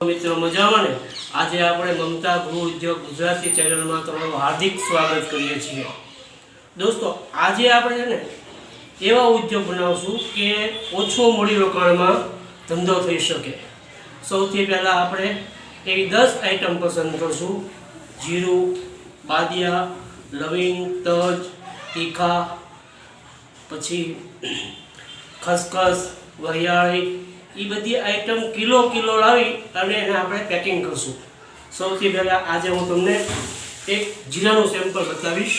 મિત્રો મજામાં ને? આજે આપણે મમતા ગૃહ ઉદ્યોગ ગુજરાતી ચેનલમાં તમારું હાર્દિક સ્વાગત કરીએ છીએ। દોસ્તો, આજે આપણે છે ને એવા ઉદ્યોગ બનાવશું કે ઓછો મૂડીરોકાણમાં ધંધો થઈ શકે। સૌથી પહેલાં આપણે એવી 10 આઈટમ પસંદ કરશું। જીરું, બાદિયા, લવિંગ, તજ, તીખા, પછી ખસખસ, વરિયાળી, એ બધી આઈટમ કિલો લાવી અને એને આપણે પેકિંગ કરશું। સૌથી પહેલાં આજે હું તમને એક જીરાનું સેમ્પલ બતાવીશ।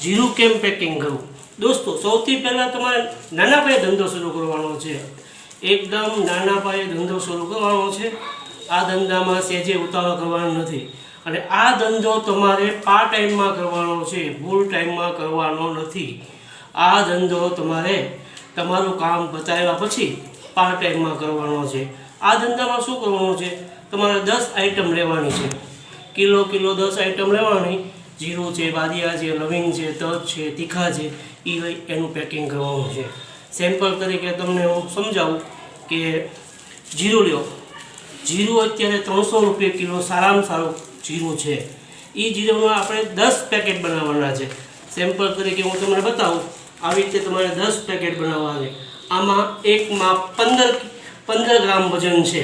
જીરું કેમ પેકિંગ કરવું? દોસ્તો, સૌથી પહેલાં તમારે નાના પાયે ધંધો શરૂ કરવાનો છે। એકદમ નાના પાયે ધંધો શરૂ કરવાનો છે। આ ધંધામાં સહેજે ઉતાવળ કરવાનો નથી અને આ ધંધો તમારે પાર્ટ ટાઈમમાં કરવાનો છે, ફૂલ ટાઈમમાં કરવાનો નથી। આ ધંધો તમારે તમારું કામ બતાવ્યા પછી પાર્ટ ટાઈમમાં કરવાનો છે। આ ધંધામાં શું કરવાનું છે? તમારે 10 આઈટમ લેવાની છે। કિલો 10 આઈટમ લેવાની। જીરું છે, બાદિયા છે, લવિંગ છે, તજ છે, તીખા છે, એ એનું પેકિંગ કરવાનું છે। સેમ્પલ તરીકે તમને હું સમજાવું કે જીરું લ્યો। જીરું અત્યારે 300 રૂપિયા કિલો સારામાં સારું જીરું છે। એ જીરુંમાં આપણે 10 પેકેટ બનાવવાના છે। સેમ્પલ તરીકે હું તમને બતાવું। આવી રીતે તમારે 10 પેકેટ બનાવવા છે। આમાં એકમાં 15 ગ્રામ વજન છે।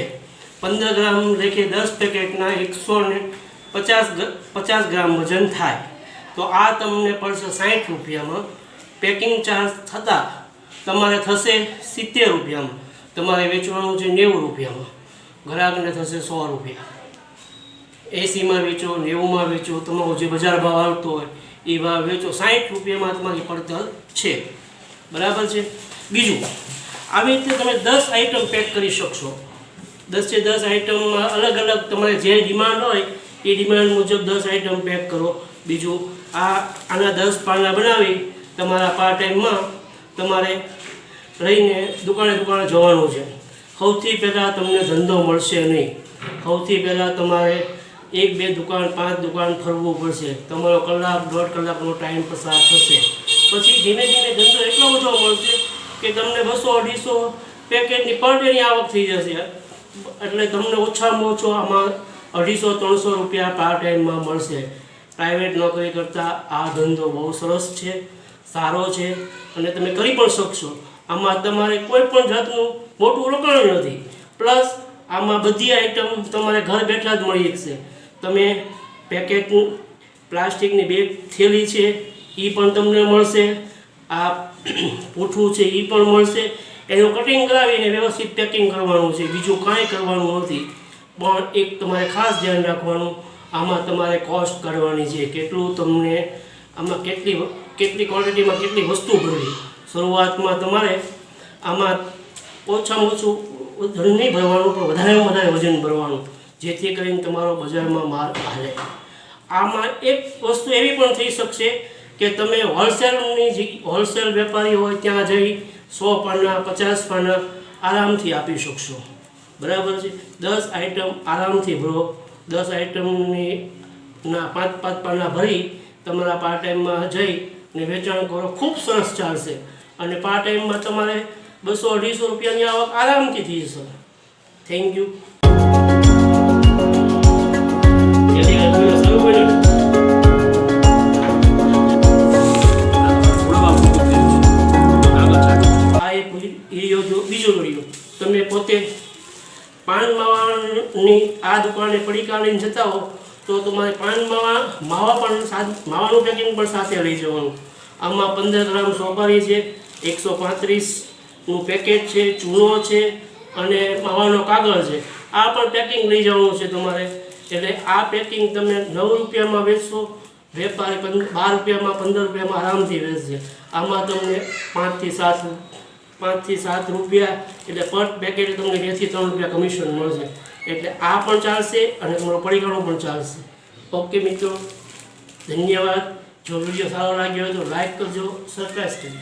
15 ગ્રામ લેખે 10 પેકેટના 150 ગ્રામ વજન થાય। તો આ તમને પડશે 60 રૂપિયામાં। પેકિંગ ચાર્જ થતાં તમારે થશે 70 રૂપિયામાં। તમારે વેચવાનું છે 90 રૂપિયામાં। ગ્રાહકને થશે 100 રૂપિયા। 80માં વેચો, 90માં વેચો, તમારો જે બજાર ભાવ આવતો હોય એ ભાવ વેચો। 60 રૂપિયામાં તમારી પડતર છે। બરાબર છે? બીજું, આવી રીતે તમે 10 આઈટમ પેક કરી શકશો। 10 આઈટમમાં અલગ અલગ તમારે જે ડિમાન્ડ હોય એ ડિમાન્ડ મુજબ 10 આઈટમ પેક કરો। બીજું, આના 10 પાના બનાવી તમારા પાર્ટ ટાઈમમાં તમારે લઈને દુકાને જવાનું છે। સૌથી પહેલાં તમને ધંધો મળશે નહીં। સૌથી પહેલાં તમારે 1-2 દુકાન 5 દુકાન ફરવું પડશે। તમારો કલાક 1.5 કલાકનો ટાઈમ પસાર થશે। પછી ધીમે ધીમે ધંધો એટલો બધો મળશે કે તમને 200-250 પેકેટની પર ડેની આવક થઈ જશે। એટલે તમને ઓછામાં ઓછો આમાં 250-300 રૂપિયા પાર્ટ ટાઈમમાં મળશે। પ્રાઇવેટ નોકરી કરતાં આ ધંધો બહુ સરસ છે, સારો છે અને તમે કરી પણ શકશો। આમાં તમારે કોઈ પણ જાતનું મોટું રોકાણ નથી। પ્લસ આમાં બધી આઈટમ તમારે ઘર બેઠા જ મળી શકશે। તમે પેકેટ પ્લાસ્ટિકની બેગ થેલી છે એ પણ તમને મળશે। આ પૂઠું છે એ પણ મળશે। એનું કટિંગ કરાવીને વ્યવસ્થિત પેકિંગ કરવાનું છે। બીજું કાંઈ કરવાનું નથી। પણ એક તમારે ખાસ ધ્યાન રાખવાનું, આમાં તમારે કોસ્ટ કરવાની છે। કેટલું તમને આમાં કેટલી ક્વોન્ટિટીમાં કેટલી વસ્તુ ભરવી। શરૂઆતમાં તમારે આમાં ઓછામાં ઓછું વજન નહીં ભરવાનું, પણ વધારેમાં વધારે વજન ભરવાનું, જેથી કરીને તમારો બજારમાં માલ હાલે। આમાં એક વસ્તુ એવી પણ થઈ શકશે કે તમે હોલસેલ વેપારી હોય ત્યાં જઈ 100 પાના 50 પાના આરામથી આપી શકશો। બરાબર છે? 10 આઈટમ આરામથી ભરો। 10 આઈટમની 5 પાના ભરી તમારા પાર્ટ ટાઈમમાં જઈ અને વેચાણ કરો, ખૂબ સરસ ચાલશે। અને પાર્ટ ટાઈમમાં તમારે 200-250 રૂપિયાની આવક આરામથી થઈ જશે। Thank you. બીજો વિડીયો, તમે પોતે પાન માવાની આ દુકાને પડીકા લઈને જતા હો તો તમારે માવાનું પેકિંગ પણ સાથે લઈ જવાનું। આમાં 15 ગ્રામ સોપારી છે, 135નું પેકેટ છે, ચૂનો છે અને માવાનો કાગળ છે। આ પણ પેકિંગ લઈ જવાનું છે તમારે। એટલે આ પેકિંગ તમે 9 રૂપિયામાં વેચશો, વેપારી 12 રૂપિયામાં 15 રૂપિયામાં આરામથી વેચશે। આમાં તમને 5 થી 7 રૂપિયા, એટલે પર પેકેટ તમને 2 થી 3 રૂપિયા કમિશન મળશે। એટલે આ પણ ચાલશે અને તમારો પડીકાનો પણ ચાલશે। ઓકે મિત્રો, ધન્યવાદ। જો વિડીયો સારો લાગ્યો હોય તો લાઈક કરજો, સબસ્ક્રાઈબ કરજો।